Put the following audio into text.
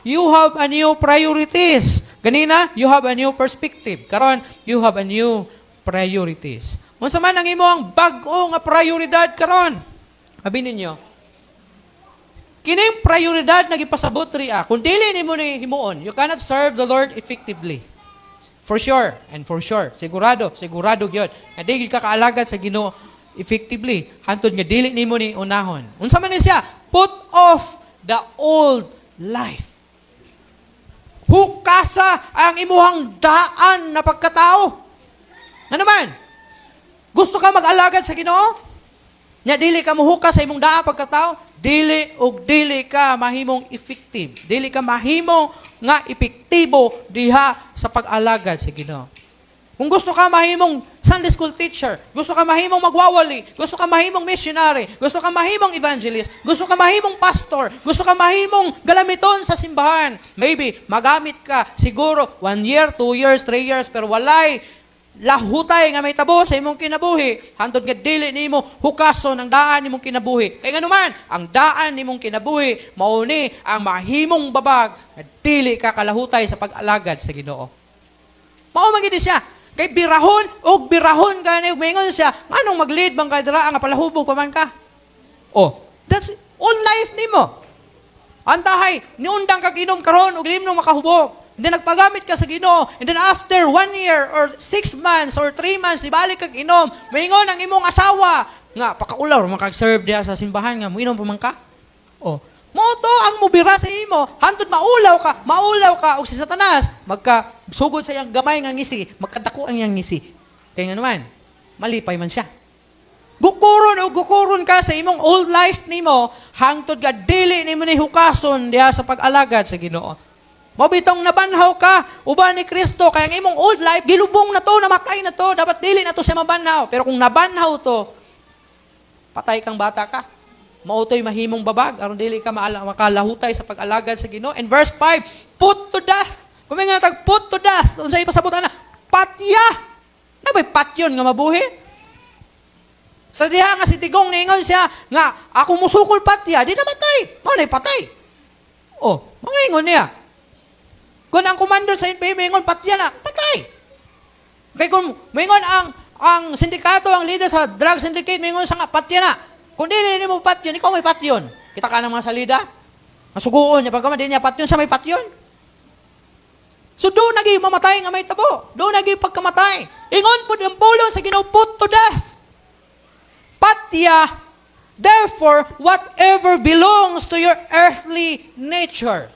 you have a new priorities. Ganina, you have a new perspective. Karon, you have a new priorities. Unsa man ang imong bag-o nga prioridad karon? Abi ninyo, kining prioridad na gipasabot riya, kung dili nimo ni himuon, you cannot serve the Lord effectively. For sure, and for sure, sigurado gyud. Nga di ka kaalagad sa Ginoo effectively, hantod nga dili nimo ni unahon. Unsa man ni siya? Put off the old life. Hukasa ang imuhang daan na pagkatao. Na naman, gusto ka mag-alagad sa Ginoo? Nya dili ka muhukas sa imong daan pagkatao, dili ka mahimong effective. Dili ka mahimong nga epektibo diha sa pag-alagad sa Ginoo. Kung gusto ka mahimong Sunday school teacher, gusto ka mahimong magwawali, gusto ka mahimong missionary, gusto ka mahimong evangelist, gusto ka mahimong pastor, gusto ka mahimong galamiton sa simbahan, maybe magamit ka siguro 1 year, 2 years, 3 years, pero walay lahutay nga may tabo sa imong kinabuhi, hantod nga dili nimo hukason ang daan nimong kinabuhi. Kay nganuman, ang daan nimong kinabuhi mao ni ang mahimong babag nga dili ka kalahutay sa pag-alagad sa Ginoo. Mao man gid siya. Kay birahon ka ni mingon siya, anong mag-lead bang kay dira nga palahubog pa man ka? Oh, that's all life nimo. Antahay, niundang kag inom karon ug limno makahubog. And then nagpagamit ka sa Ginoo. And then after 1 year or 6 months or 3 months, ibalik kag inom. Maingon ang imong asawa nga pakaulaw makag-serve diha sa simbahan nga muinom pa man ka. Oh, mo to ang mubira sa imo. Hantod maulaw ka og si Satanas magka-sugod sa iyang gamay nga ngisi, magkadako ang iyang ngisi. Kaya nga naman, malipay man siya. Gukuron ka sa imong old life nimo, hangtod ka dili nimo ni hukason diha sa pag-alagad sa Ginoo. Mabitong nabanhaw ka, uban ni Kristo, kaya ang imong old life, gilubong na to, namatay na to, dapat dili na to siya mabanhaw. Pero kung nabanhaw to, patay kang bata ka. Mautoy mahimong babag, aron dili ka makalahutay sa pag-alagad sa Ginoo. And verse 5, put to death. Kung may nga put to death, unsay ipasabot na, patya. Na ba'y patyon nga mabuhi? Sa diha nga si Tigong niingon siya, nga, ako musukol patya, di namatay. Manay patay. Oh, mga ingon niya. Kung ang commander sa NPA, mingon, patya na, patay. Kaya kung mingon ang sindikato, ang leader sa drug syndicate, mingon sa nga, patya na. Kung dili mo patyon, ikaw may patyon. Kita ka ng mga salida, masuguon niya, pagka di niya patyon, siya may patyon. So doon naging mamatay nga may tabo. Doon naging pagkamatay. Ingon po yung pulong sa Ginoo, put to death. Patya, therefore, whatever belongs to your earthly nature.